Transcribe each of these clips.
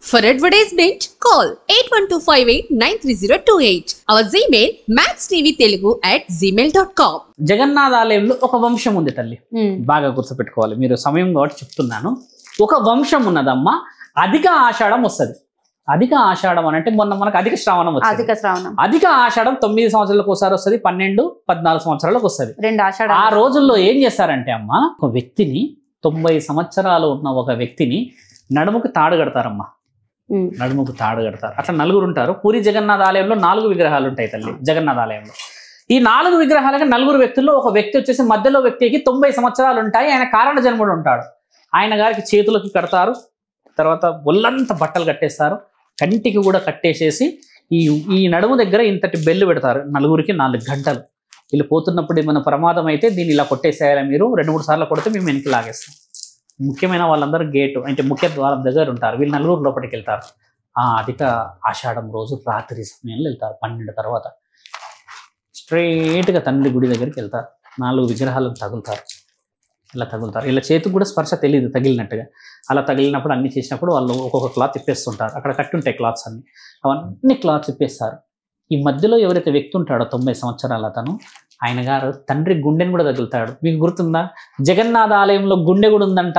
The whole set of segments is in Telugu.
For advertisement, call 8125893028. Our Gmail maxtvtelugu@gmail.com. Jagannath ఆలయంలో ఒక వంశం ఉంది తల్లి. బాగా గుర్తుపెట్టుకోవాలి, మీరు సమయం కాబట్టి చెప్తున్నాను. ఒక వంశం ఉన్నదమ్మా. అధిక ఆషాఢం వస్తుంది. అధిక ఆషాఢం అని అంటే మొన్న మనకు అధిక శ్రావణం వచ్చింది. అధిక ఆషాఢం 9 సంవత్సరాలకు ఒకసారి వస్తుంది, 12, 14 సంవత్సరాలకు వస్తుంది. ఆ రోజుల్లో ఏం చేస్తారంటే అమ్మా, ఒక వ్యక్తిని 90 సంవత్సరాలు ఉన్న ఒక వ్యక్తిని నడుముకు తాడు కడతారమ్మా. నడుముకు తాడు కడతారు. అట్లా నలుగురు ఉంటారు. పూరి జగన్నాథ ఆలయంలో 4 విగ్రహాలు ఉంటాయి తల్లి. జగన్నాథ ఆలయంలో ఈ 4 విగ్రహాలకి 4 వ్యక్తుల్లో ఒక వ్యక్తి వచ్చేసి మధ్యలో వ్యక్తికి 90 సంవత్సరాలు ఉంటాయి. ఆయన కారణ జన్ముడు ఉంటాడు. ఆయన గారికి చేతులకి కడతారు, తర్వాత ఒళ్ళంతా బట్టలు కట్టేస్తారు, కంటికి కూడా కట్టేసేసి ఈ నడుము దగ్గర ఇంతటి బెల్లు పెడతారు. నలుగురికి 4 గంటలు. వీళ్ళు పోతున్నప్పుడు ఏమైనా ప్రమాదం అయితే దీన్ని ఇలా కొట్టేసేయాలి, మీరు 2-3 సార్లు కొడితే మేము వెనక్కి లాగేస్తాం. ముఖ్యమైన వాళ్ళందరూ గేటు అంటే ముఖ్య ద్వారం దగ్గర ఉంటారు. వీళ్ళు 4 లోపలికి వెళ్తారు. అధిక ఆషాఢం రోజు రాత్రి సమయంలో వెళ్తారు. 12 తర్వాత స్ట్రైట్గా తండ్రి గుడి దగ్గరికి వెళ్తారు. 4 విగ్రహాలను తగులుతారు. ఇలా తగులుతారు. ఇలా చేతికి కూడా స్పర్శ తెలియదు తగిలినట్టుగా. అలా తగిలినప్పుడు అన్ని చేసినప్పుడు వాళ్ళు ఒక్కొక్క క్లాత్ ఇప్పేస్తుంటారు. అక్కడ కట్టి ఉంటాయి క్లాత్స్ అన్ని, అవన్నీ క్లాత్స్ ఇప్పేస్తారు. ఈ మధ్యలో ఎవరైతే వ్యక్తి ఉంటాడో 90 సంవత్సరాల అతను, ఆయన గారు తండ్రి గుండెని కూడా తగులుతాడు. మీకు గుర్తుందా, జగన్నాథ ఆలయంలో గుండె కూడా ఉందంట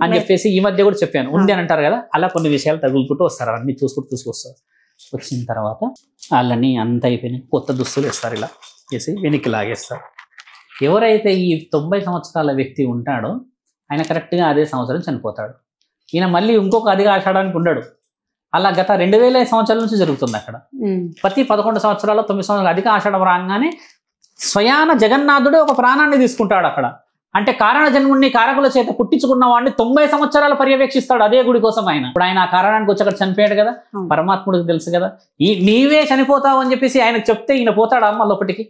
అని చెప్పేసి ఈ మధ్య కూడా చెప్పాను. ఉంది అని అంటారు కదా. అలా కొన్ని విషయాలు తగులుకుంటూ వస్తారు. అన్ని చూసుకుంటూ తీసుకొస్తారు. వచ్చిన తర్వాత వాళ్ళని అంత అయిపోయిన కొత్త దుస్తులు వేస్తారు. ఇలా వేసి వెనక్కి లాగేస్తారు. ఎవరైతే ఈ 90 సంవత్సరాల వ్యక్తి ఉంటాడో ఆయన కరెక్ట్గా అదే సంవత్సరం చనిపోతాడు. ఈయన మళ్ళీ ఇంకొక అధిక ఆషాఢానికి ఉండడు. అలా గత 2000 సంవత్సరాల నుంచి జరుగుతుంది అక్కడ. ప్రతి 11 సంవత్సరాలు 9 సంవత్సరాలు అధిక ఆషాఢం రాగానే స్వయాన జగన్నాథుడు ఒక ప్రాణాన్ని తీసుకుంటాడు అక్కడ. అంటే కారణ జన్ముడిని కారకుల చేత పుట్టించుకున్న వాడిని 90 సంవత్సరాలు పర్యవేక్షిస్తాడు అదే గుడి కోసం ఆయన. ఇప్పుడు ఆయన ఆ కారణానికి వచ్చి అక్కడ చనిపోయాడు కదా. పరమాత్ముడికి తెలుసు కదా, నీవే చనిపోతావు అని చెప్పేసి ఆయనకు చెప్తే ఈయన పోతాడా అమ్మ లోపటికి?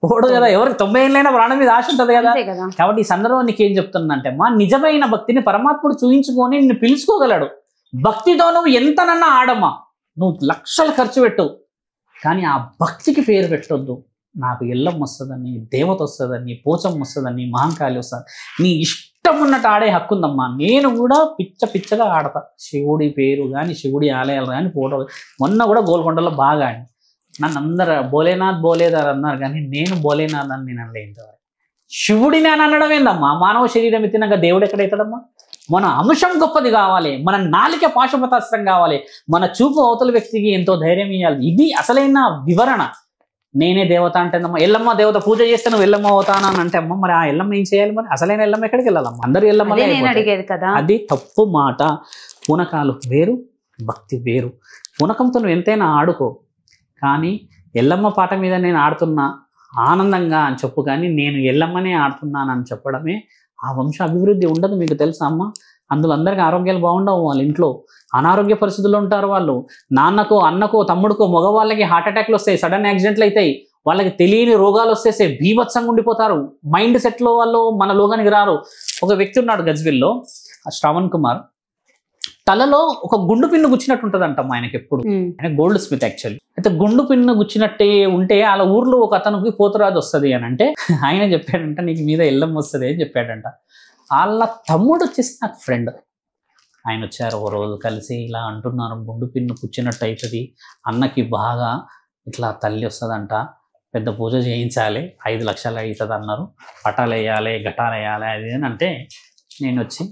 పోడు కదా. ఎవరికి 90 ఏళ్ళైనా ప్రాణం మీద ఆశ ఉంటుంది కదా. కాబట్టి ఈ సందర్భం నీకు ఏం చెప్తుందంటే మా నిజమైన భక్తిని పరమాత్ముడు చూయించుకొని నిన్ను పిలుచుకోగలడు. భక్తితో నువ్వు ఎంతనన్నా ఆడమ్మా, నువ్వు లక్షలు ఖర్చు పెట్టు, కానీ ఆ భక్తికి పేరు పెట్టొద్దు. నాకు ఎల్లమ్మ వస్తుందని, దేవత వస్తుందని, పోచమ్మ వస్తుందని, మహంకాళి వస్తుంది, నీ ఇష్టం ఉన్నట్టు ఆడే హక్కు ఉందమ్మా. నేను కూడా పిచ్చగా ఆడతా. శివుడి పేరు కానీ, శివుడి ఆలయాలు కానీ, ఫోటోలు. మొన్న కూడా గోల్కొండలో బాగా ఆడి నన్ను అందరు భోలేనాథ్ భోలేదారు అన్నారు, కానీ నేను భోలేనాథ్ అని నేను అనలేదు. శివుడిని అని అనడం ఏందమ్మా? మానవ శరీరం ఎత్తినాక దేవుడు ఎక్కడైతాడమ్మా? మన అంశం గొప్పది కావాలి, మన నాలిక పాశుపతాస్త్రం కావాలి, మన చూపు అవతల వ్యక్తికి ఎంతో ధైర్యం ఇవ్వాలి. ఇది అసలైన వివరణ. నేనే దేవత అంటే ఎల్లమ్మ దేవత పూజ చేస్తే నువ్వు ఎల్లమ్మ అవుతానా అని అంటే అమ్మ, మరి ఆ ఎల్లమ్మ ఏం చేయాలి? మరి అసలైన ఎల్లమ్మ ఎక్కడికి వెళ్ళాలమ్మ? అందరూ ఎల్లమ్మ అడిగేది కదా. అది తప్పు మాట. పూనకాలు వేరు, భక్తి వేరు. పూనకంతో నువ్వు ఎంతైనా ఆడుకో, కానీ ఎల్లమ్మ పాట మీద నేను ఆడుతున్నా ఆనందంగా అని చెప్పు, కానీ నేను ఎల్లమ్మనే ఆడుతున్నానని చెప్పడమే ఆ వంశ అభివృద్ధి ఉండదు. మీకు తెలుసా అమ్మ? అందులో అందరికీ ఆరోగ్యాలు బాగుండవు. వాళ్ళ ఇంట్లో అనారోగ్య పరిస్థితుల్లో ఉంటారు. వాళ్ళు నాన్నకో అన్నకో తమ్ముడికో మగవాళ్ళకి హార్ట్ అటాక్లు వస్తాయి, సడన్ యాక్సిడెంట్లు అవుతాయి, వాళ్ళకి తెలియని రోగాలు వస్తేసే బీభత్సంగా ఉండిపోతారు. మైండ్ సెట్లో వాళ్ళు మన లోగానికి రారు. ఒక వ్యక్తి ఉన్నాడు గజ్విల్లో, శ్రవణ్ కుమార్. తలలో ఒక గుండు పిన్ను గుచ్చినట్టు ఉంటుంది అంటమ్మా ఆయనకి ఎప్పుడు. ఆయన గోల్డ్ స్మిత్ యాక్చువల్లీ. అయితే గుండు పిన్ను గుచ్చినట్టే ఉంటే వాళ్ళ ఊర్లో ఒక అతనికి పోతురాజు వస్తుంది అని అంటే ఆయన చెప్పాడంట, నీకు మీద ఎల్లమ్మ వస్తుంది అని చెప్పాడంట. వాళ్ళ తమ్ముడు వచ్చేసి నాకు ఫ్రెండ్. ఆయన వచ్చారు ఒక రోజు, కలిసి ఇలా అంటున్నారు, గుండు పిన్ను పుచ్చినట్టు అవుతుంది, అన్నకి బాగా ఇట్లా తల్లి వస్తుందంట, పెద్ద పూజ చేయించాలి, 5 లక్షలు అవుతుంది అన్నారు, పటాలు వేయాలి, ఘటాలు వేయాలి అది అని అంటే నేను వచ్చి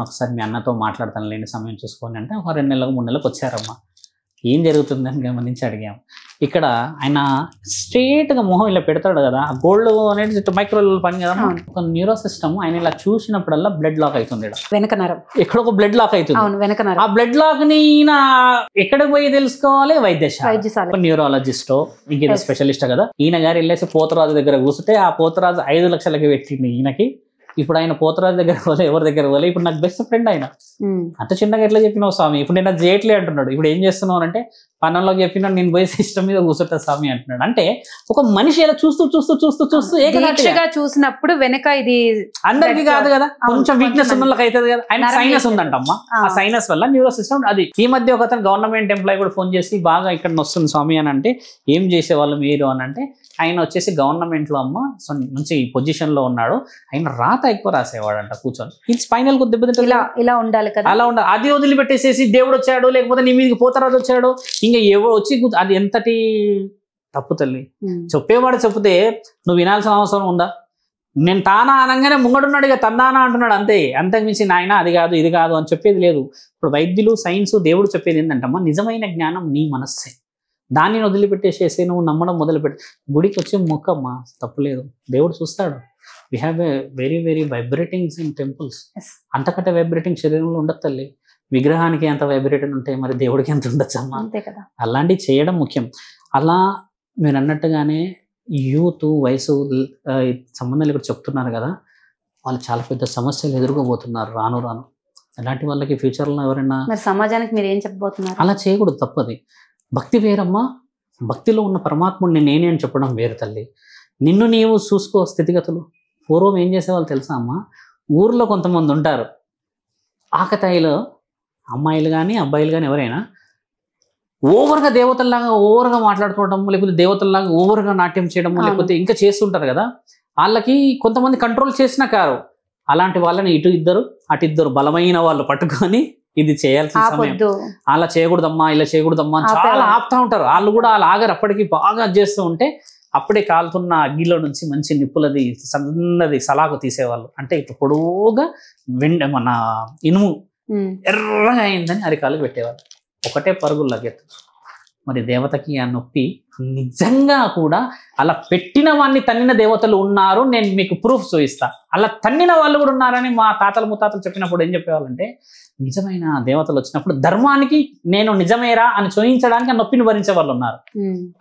ఒకసారి మీ అన్నతో మాట్లాడతాను లేని సమయం చూసుకొని అంటే ఒక 2 నెలలకు 3 నెలలకు వచ్చారమ్మా. ఏం జరుగుతుందని గమనించి అడిగాము. ఇక్కడ ఆయన స్ట్రేట్గా మొహం ఇలా పెడతాడు కదా, ఆ గోల్డ్ అనేది మైక్రో పని కదా, ఒక న్యూరో సిస్టమ్ ఆయన ఇలా చూసినప్పుడల్లా బ్లడ్ లాక్ అవుతుంది. వెనకనరం ఎక్కడ ఒక బ్లడ్ లాక్ అవుతుంది. ఆ బ్లడ్ లాక్ ని ఈయన ఎక్కడికి పోయి తెలుసుకోవాలి? వైద్యశాల. న్యూరాలజిస్టో ఇంకేదో స్పెషలిస్ట్ కదా. ఈయన గారు వెళ్ళేసి పోతరాజు దగ్గర కూర్చుంటే ఆ పోతరాజు 5 లక్షలకి పెట్టింది ఈయనకి. ఇప్పుడు ఆయన పోతరాజు దగ్గర పోలే, ఎవరి దగ్గర పోలే. ఇప్పుడు నాకు బెస్ట్ ఫ్రెండ్ ఆయన. అంత చిన్నగా ఎట్లా చెప్పినావు స్వామి, ఇప్పుడు నేను అది చేయట్లే అంటున్నాడు. ఇప్పుడు ఏం చేస్తున్నావు అంటే పన్నంలోకి చెప్పినాడు నేను పోయి సిస్టమ్ మీద కూర్చుంటా స్వామి అంటున్నాడు. అంటే ఒక మనిషి ఇలా చూస్తూ చూస్తూ చూస్తూ చూస్తూ దీక్షగా చూసినప్పుడు వెనక ఇది అందరికి కాదు కదా, కొంచెం వీక్నెస్ ఉన్న వాళ్ళకి అవుతుంది కదా. ఆయన సైనస్ ఉందంటమ్మా, ఆ సైనస్ వల్ల న్యూరో సిస్టమ్ అది. ఈ మధ్య ఒక అతను గవర్నమెంట్ ఎంప్లాయీ కూడా ఫోన్ చేసి బాగా ఇక్కడ వస్తుంది స్వామి అని అంటే ఏం చేసేవాళ్ళు మీరు అని అంటే ఆయన వచ్చేసి గవర్నమెంట్ లో అమ్మ మంచి పొజిషన్ లో ఉన్నాడు, ఆయన రాత ఎక్కువ రాసేవాడంట కూర్చొని. ఇది స్పైనల్ కు దెబ్బతింటే ఇలా ఉండాలి కదా, అలా ఉండాలి. అది వదిలిపెట్టేసేసి దేవుడు వచ్చాడు లేకపోతే నీ మీదకి పోతారాజు వచ్చాడు ఇంకా ఎవరు వచ్చి అది ఎంతటి తప్పు తల్లి. చెప్పేవాడు చెప్తే నువ్వు వినాల్సిన అవసరం ఉందా? నేను తానా అనగానే ముంగడున్నాడు ఇక తందానా అంటున్నాడు అంతే, అంతకుమించి నాయన అది కాదు ఇది కాదు అని చెప్పేది లేదు. ఇప్పుడు వైద్యులు సైన్స్ దేవుడు చెప్పేది ఏంటంటమ్మా, నిజమైన జ్ఞానం నీ మనస్సే, దాన్ని వదిలిపెట్టేసేసి నువ్వు నమ్మడం మొదలుపెట్టి గుడికి వచ్చి మొక్కమ్మా తప్పులేదు, దేవుడు చూస్తాడు. We have a very very vibratings in temples. అంతకంటే వైబ్రేటింగ్ శరీరంలో ఉండదు తల్లి. విగ్రహానికి ఎంత వైబ్రేటింగ్ ఉంటాయి మరి దేవుడికి ఎంత ఉండొచ్చు అమ్మా. అలాంటివి చేయడం ముఖ్యం. అలా మీరు అన్నట్టుగానే యూత్ వయసు సంబంధాలు ఇక్కడ చెప్తున్నారు కదా, వాళ్ళు చాలా పెద్ద సమస్యలు ఎదుర్కోబోతున్నారు రాను రాను. అలాంటి వాళ్ళకి ఫ్యూచర్లో ఎవరైనా సమాజానికి మీరు ఏం చెప్పబోతున్నారు? అలా చేయకూడదు, తప్పది. భక్తి వేరమ్మా, భక్తిలో ఉన్న పరమాత్ముడిని నేనే అని చెప్పడం వేరు తల్లి. నిన్ను నీవు చూసుకో స్థితిగతులు. పూర్వం ఏం చేసేవాళ్ళు తెలుసా అమ్మా, ఊర్లో కొంతమంది ఉంటారు ఆకతాయిలో, అమ్మాయిలు కానీ అబ్బాయిలు కానీ ఎవరైనా ఓవర్గా దేవతల్లాగా ఓవర్గా మాట్లాడుకోవడం, లేకపోతే దేవతల్లాగా ఓవర్గా నాట్యం చేయడం, లేకపోతే ఇంకా చేస్తుంటారు కదా, వాళ్ళకి కొంతమంది కంట్రోల్ చేసినా కారు. అలాంటి వాళ్ళని ఇటు ఇద్దరు అటు ఇద్దరు బలమైన వాళ్ళు పట్టుకొని ఇది చేయాల్సిన సమయం, అలా చేయకూడదమ్మా ఇలా చేయకూడదమ్మా అని చాలా ఆపుతా ఉంటారు. వాళ్ళు కూడా వాళ్ళు ఆగరు, అప్పటికి బాగా చేస్తూ ఉంటే అప్పుడే కాలుతున్న అగ్గిలో నుంచి మంచి నిప్పులది సన్నది సలాకు తీసేవాళ్ళు. అంటే ఇటు పొడవుగా మన ఇనుము ఎర్రగా అయిందని అరికాలు పెట్టేవాళ్ళు. ఒకటే పరుగులు లగెత్తు. మరి దేవతకి ఆ నొప్పి నిజంగా కూడా అలా పెట్టిన వాడిని తన్నిన దేవతలు ఉన్నారు, నేను మీకు ప్రూఫ్ చూపిస్తా. అలా తన్నిన వాళ్ళు కూడా ఉన్నారని మా తాతలు ముత్తాతలు చెప్పినప్పుడు ఏం చెప్పేవాళ్ళంటే, నిజమైన దేవతలు వచ్చినప్పుడు ధర్మానికి నేను నిజమేరా అని చూయించడానికి ఆ నొప్పిని భరించే వాళ్ళు ఉన్నారు.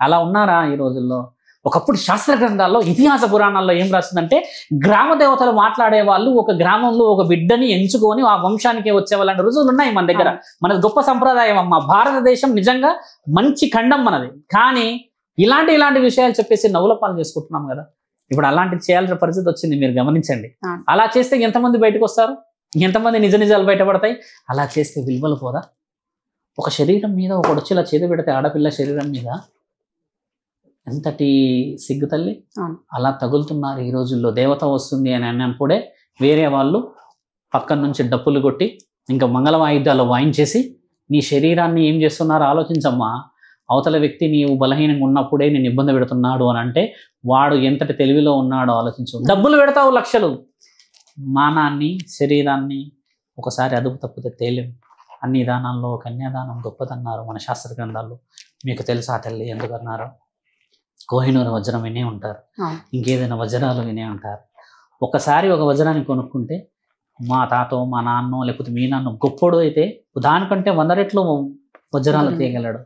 అలా ఉన్నారా ఈ రోజుల్లో? ఒకప్పుడు శాస్త్ర గ్రంథాల్లో ఇతిహాస పురాణాల్లో ఏం రాస్తుందంటే, గ్రామ దేవతలు మాట్లాడే వాళ్ళు ఒక గ్రామంలో ఒక బిడ్డని ఎంచుకొని ఆ వంశానికి వచ్చే వాళ్ళంటే రుజువులు ఉన్నాయి మన దగ్గర. మనది గొప్ప సంప్రదాయం అమ్మ. భారతదేశం నిజంగా మంచి ఖండం మనది. కానీ ఇలాంటి విషయాలు చెప్పేసి నవ్వుల పాలు చేసుకుంటున్నాం కదా. ఇప్పుడు అలాంటివి చేయాల్సిన పరిస్థితి వచ్చింది, మీరు గమనించండి. అలా చేస్తే ఎంతమంది బయటకు వస్తారు, ఎంతమంది నిజాలు బయటపడతాయి? అలా చేస్తే విలువలు పోదా? ఒక శరీరం మీద ఒకడు వచ్చి ఇలా చేతి పెడితే ఆడపిల్ల శరీరం మీద ఎంతటి సిగ్గు తల్లి. అలా తగులుతున్నారు ఈ రోజుల్లో. దేవత వస్తుంది అని అన్నప్పుడే వేరే వాళ్ళు పక్కన నుంచి డప్పులు కొట్టి ఇంకా మంగళ వాయిద్యాలు వాయించేసి నీ శరీరాన్ని ఏం చేస్తున్నారో ఆలోచించమ్మా. అవతల వ్యక్తి నీవు బలహీనంగా ఉన్నప్పుడే నేను ఇబ్బంది పెడుతున్నాడు అని అంటే వాడు ఎంతటి తెలివిలో ఉన్నాడో ఆలోచించు. డబ్బులు పెడతావు లక్షలు, మానాన్ని శరీరాన్ని ఒకసారి అదుపు తప్పితే తేలేం. అన్ని దానాల్లో కన్యాదానం గొప్పదన్నారు మన శాస్త్ర గ్రంథాల్లో. మీకు తెలుసా తల్లి ఎందుకన్నారు? కోహినూరు వజ్రం వినే ఉంటారు, ఇంకేదైనా వజ్రాలు వినే ఉంటారు. ఒకసారి ఒక వజ్రాన్ని కొనుక్కుంటే మా తాతో మా నాన్నో లేకపోతే మీ నాన్న గొప్పడు అయితే దానికంటే 100 రెట్లు వజ్రాలు తీయగలడు.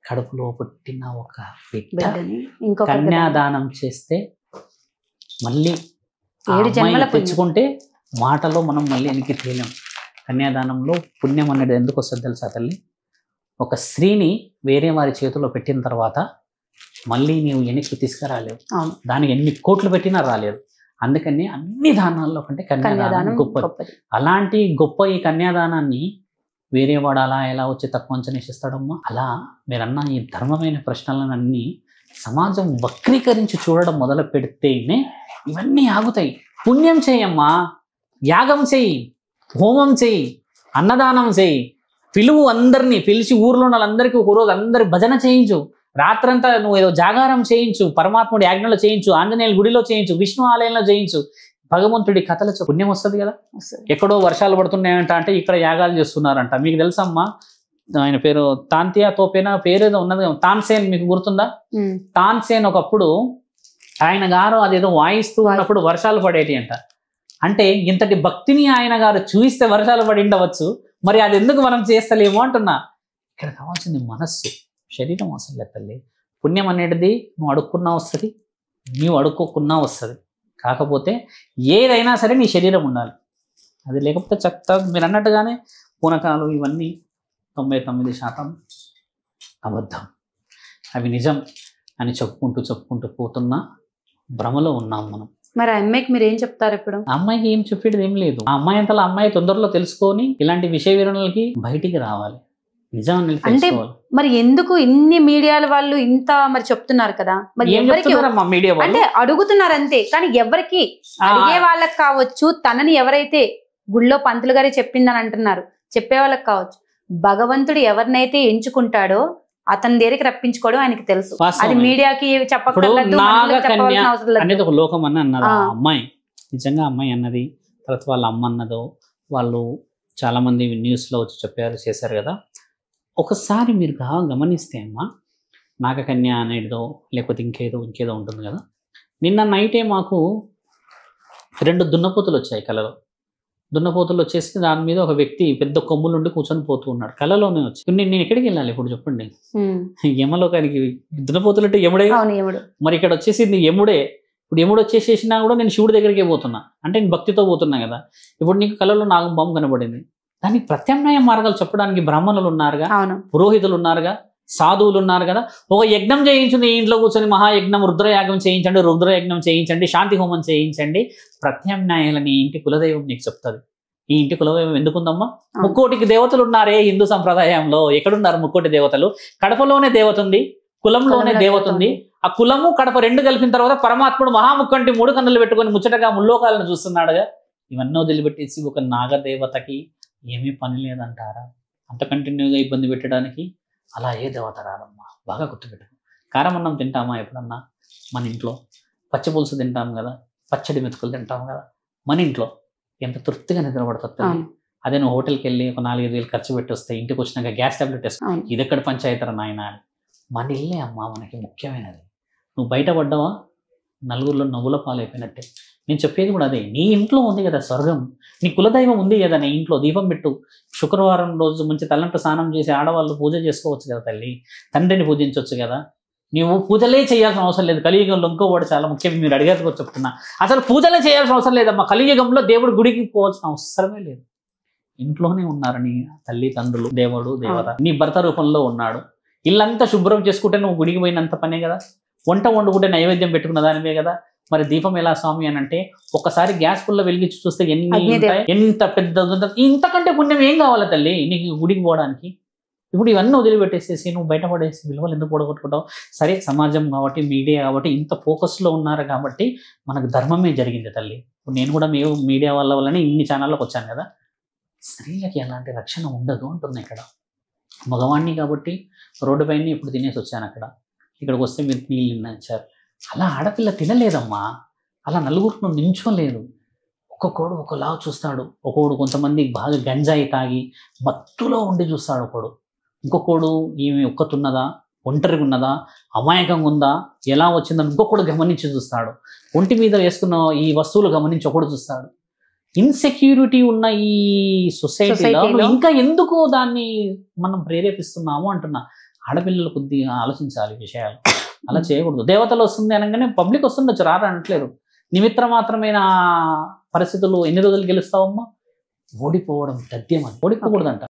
కడుపులో పుట్టిన ఒక బిడ్డ కన్యాదానం చేస్తే మళ్ళీ తెచ్చుకుంటే మాటలో మనం మళ్ళీ వెనక్కి తీయలేం. కన్యాదానంలో పుణ్యం అనేది ఎందుకు వస్తుంది తెలుసా తల్లి? ఒక స్త్రీని వేరే వారి చేతిలో పెట్టిన తర్వాత మళ్ళీ నీవు వెనక్కి తీసుకురాలేవు. దానికి ఎన్ని కోట్లు పెట్టినా రాలేదు. అందుకని అన్ని దానాల్లో కంటే కన్యాదానం గొప్పది. అలాంటి గొప్ప ఈ కన్యాదానాన్ని వేరే వాడు అలా ఎలా వచ్చి తక్కువ అంచనేసిస్తాడమ్మా? అలా మీరన్న ఈ ధర్మమైన ప్రశ్నలన్నీ సమాజం వక్రీకరించి చూడడం మొదలు పెడితేనే ఇవన్నీ ఆగుతాయి. పుణ్యం చేయమ్మా, యాగం చేయి, హోమం చేయి, అన్నదానం చేయి, పిలువు అందరినీ పిలిచి ఊర్లో వాళ్ళందరికీ ఒక రోజు అందరి భజన చేయించు, రాత్రంతా నువ్వు ఏదో జాగారం చేయించు, పరమాత్ముడి యాజ్ఞలో చేయించు, ఆంజనేయుల గుడిలో చేయించు, విష్ణు ఆలయంలో చేయించు. భగవంతుడి కథల పుణ్యం వస్తుంది కదా. ఎక్కడో వర్షాలు పడుతున్నాయంట అంటే ఇక్కడ యాగాలు చేస్తున్నారంట. మీకు తెలుసమ్మా ఆయన పేరు తాంతియా తోపేనా పేరేదో ఉన్నది, తాన్సేన్, మీకు గుర్తుందా? తాన్సేన్ ఒకప్పుడు ఆయన గారు అదేదో వాయిస్తూ ఉన్నప్పుడు వర్షాలు పడేటి అంట. అంటే ఇంతటి భక్తిని ఆయన గారు చూయిస్తే వర్షాలు పడి ఉండవచ్చు, మరి అది ఎందుకు మనం చేస్తలేమో అంటున్నా. ఇక్కడ కావాల్సింది మనస్సు, శరీరం అవసరం లేదు తల్లి. పుణ్యం అనేది నువ్వు అడుక్కున్నా వస్తుంది, నీవు అడుక్కోకున్నా వస్తుంది. కాకపోతే ఏదైనా సరే నీ శరీరం ఉండాలి. అది లేకపోతే చక్కగా మీరు అన్నట్టుగానే పూనకాలు ఇవన్నీ 99% అబద్ధం, అవి నిజం అని చెప్పుకుంటూ పోతున్న భ్రమలో ఉన్నాం మనం. మరి ఆ అమ్మాయికి మీరు ఏం చెప్తారు ఇప్పుడు? ఆ అమ్మాయికి ఏం చెప్పేది ఏం లేదు. ఆ అమ్మాయి అంతలో అమ్మాయి తొందరలో తెలుసుకొని ఇలాంటి విషయ వివరణలకి బయటికి రావాలి, నిజం అనేది తెలుసుకోవాలి. మరి ఎందుకు ఇన్ని మీడియాల వాళ్ళు ఇంత మరి చెప్తున్నారు కదా, మరి ఏం ఎవరికి చెప్తున్నారమ్మా మీడియా వాళ్ళు? అంటే అడుగుతున్నారు అంతే, కానీ ఎవరికి అడిగే వాళ్ళకి కావచ్చు, తనని ఎవరైతే గుళ్ళో పంతులు గారి చెప్పిందని అంటున్నారు చెప్పే వాళ్ళకి కావచ్చు, భగవంతుడు ఎవరినైతే ఎంచుకుంటాడో అతని దగ్గరికి రప్పించుకోవడం ఆయనకి తెలుసు. అది మీడియాకి చెప్పక్కర్లేదు, మనుషులకు చెప్పవలసిన అవసరం లేదు. అనేది ఒక లోకం అని అన్నది ఆ అమ్మాయి. నిజంగా అమ్మాయి అన్నది, తర్వాత వాళ్ళ అమ్మ అన్నదో, వాళ్ళు చాలా మంది న్యూస్ లో వచ్చి చెప్పారు చేశారు కదా. ఒకసారి మీరు గమనిస్తే అమ్మా, నాగకన్య అనేదో లేకపోతే ఇంకేదో ఉంటుంది కదా. నిన్న నైటే మాకు 2 దున్నపోతులు వచ్చాయి కలలో. దున్నపోతులు వచ్చేసి దాని మీద ఒక వ్యక్తి పెద్ద కొమ్ములు నుండి కూర్చొని పోతూ ఉన్నాడు, కళలోనే వచ్చి. నేను ఎక్కడికి వెళ్ళాలి ఇప్పుడు చెప్పండి? యమలోకానికి. దున్నపోతులు అంటే యముడే, మరి ఇక్కడ వచ్చేసింది యముడే. ఇప్పుడు యముడు వచ్చేసేసినా కూడా నేను శివుడి దగ్గరికే పోతున్నా, అంటే నేను భక్తితో పోతున్నా కదా. ఇప్పుడు నీకు కళలో నాగం బాంబు కనబడింది, దానికి ప్రత్యామ్నాయ మార్గాలు చెప్పడానికి బ్రాహ్మణులు ఉన్నారుగా, పురోహితులు ఉన్నారుగా, సాధువులు ఉన్నారు కదా. ఒక యజ్ఞం చేయించండి, ఇంట్లో కూర్చొని మహాయజ్ఞం, రుద్రయాగం చేయించండి, రుద్రయజ్ఞం చేయించండి, శాంతి హోమం చేయించండి. ప్రత్యామ్నాయాలని ఇంటి కులదైవం నీకు చెప్తుంది. ఈ ఇంటి కులదైవం ఎందుకుందమ్మా? 3 దేవతలు ఉన్నారే హిందూ సంప్రదాయంలో. ఎక్కడున్నారు 3 దేవతలు? కడపలోనే దేవత ఉంది, కులంలోనే దేవత ఉంది. ఆ కులము కడప 2 కలిపిన తర్వాత పరమాత్ముడు మహాముక్కంటి 3 కన్నులు పెట్టుకొని ముచ్చటగా ముల్లోకాలను చూస్తున్నాడుగా. ఇవన్నీ వదిలిపెట్టేసి ఒక నాగదేవతకి ఏమీ పని లేదంటారా? అంత కంటిన్యూగా ఇబ్బంది పెట్టడానికి అలా ఏ దేవత రాదమ్మా. బాగా గుర్తుపెట్టుకో. కారం అన్నం తింటామా ఎప్పుడన్నా? మన ఇంట్లో పచ్చి పులుసు తింటాం కదా, పచ్చడి మెతుకులు తింటాం కదా, మన ఇంట్లో ఎంత తృప్తిగా నిద్రపడుతుంది. అదే నువ్వు హోటల్కి వెళ్ళి ఒక 4-5 వేలు ఖర్చు పెట్టి వస్తే ఇంటికి వచ్చినాక గ్యాస్ టాబ్లెట్ వేసుకో, ఇది ఎక్కడ పంచాయతీ నాయన అని. మన ఇల్లే అమ్మా మనకి ముఖ్యమైనది. నువ్వు బయటపడ్డావా నలుగురిలో నవ్వుల పాలైపోయినట్టే. నేను చెప్పేది కూడా అదే. నీ ఇంట్లో ఉంది కదా స్వర్గం, నీ కులదైవం ఉంది కదా, నీ ఇంట్లో దీపం పెట్టు. శుక్రవారం రోజు మంచి తలంటు స్నానం చేసి ఆడవాళ్ళు పూజ చేసుకోవచ్చు కదా తల్లి, తండ్రిని పూజించవచ్చు కదా. నువ్వు పూజలే చేయాల్సిన అవసరం లేదు. కలియుగంలో ఇంకోటి చాలా ముఖ్యం, మీరు అడిగారు కూడా చెప్తున్నా, అసలు పూజలే చేయాల్సిన అవసరం లేదమ్మా. కలియుగంలో దేవుడు గుడికి పోవాల్సిన అవసరమే లేదు. ఇంట్లోనే ఉన్నారు నీ తల్లి తండ్రులు, దేవుడు దేవత నీ భర్త రూపంలో ఉన్నాడు. ఇల్లంతా శుభ్రం చేసుకుంటే నువ్వు గుడికి పోయినంత పనే కదా. వంట వండుకుంటే నైవేద్యం పెట్టుకున్న దానివే కదా. మరి దీపం ఎలా స్వామి అని అంటే, ఒక్కసారి గ్యాస్ పుల్ల వెలిగించి చూస్తే ఎన్ని ఉంటాయి, ఎంత పెద్ద. ఇంతకంటే పుణ్యం ఏం కావాలి తల్లి నీకు గుడికి పోవడానికి? ఇప్పుడు ఇవన్నీ వదిలిపెట్టేసేసి నువ్వు బయటపడేసి విలువలు ఎందుకు పొడగొట్టుకుంటావు? సరే, సమాజం కాబట్టి, మీడియా కాబట్టి, ఇంత ఫోకస్లో ఉన్నారు కాబట్టి మనకు ధర్మమే జరిగింది తల్లి. ఇప్పుడు నేను కూడా మీడియా వల్లనే ఇన్ని ఛానళ్ళకి వచ్చాను కదా. స్త్రీలకి ఎలాంటి రక్షణ ఉండదు అంటుంది ఇక్కడ. మగవాణ్ణి కాబట్టి రోడ్డు పైన ఇప్పుడు తినేసి వచ్చాను అక్కడ, ఇక్కడికి వస్తే మీరు నీళ్ళు నిన్నాచారు. అలా ఆడపిల్ల తినలేదమ్మా, అలా నలుగురు నించోలేదు. ఒక్కొక్కడు ఒకలా చూస్తాడు. ఒక్కొక్కడు కొంతమంది బాగా గంజాయి తాగి మత్తులో ఉండి చూస్తాడు ఒకడు. ఇంకొకడు ఈమె ఒక్కతున్నదా, ఒంటరిగా ఉన్నదా, అమాయకంగా ఉందా, ఎలా వచ్చిందని ఇంకొకడు గమనించి చూస్తాడు. ఒంటి మీద వేసుకున్న ఈ వస్తువులు గమనించి ఒకడు చూస్తాడు. ఇన్సెక్యూరిటీ ఉన్న ఈ సొసైటీలో ఇంకా ఎందుకు దాన్ని మనం ప్రేరేపిస్తున్నాము అంటున్నా. ఆడపిల్లలు కొద్దిగా ఆలోచించాలి విషయాలు, అలా చేయకూడదు. దేవతలు వస్తుంది అనగానే పబ్లిక్ వస్తుండొచ్చు, రారనట్లేదు. నిమిత్ర మాత్రమైన పరిస్థితులు ఎన్ని రోజులు గెలుస్తావమ్మా? ఓడిపోవడం తథ్యం, అని ఓడిపోకూడదంట.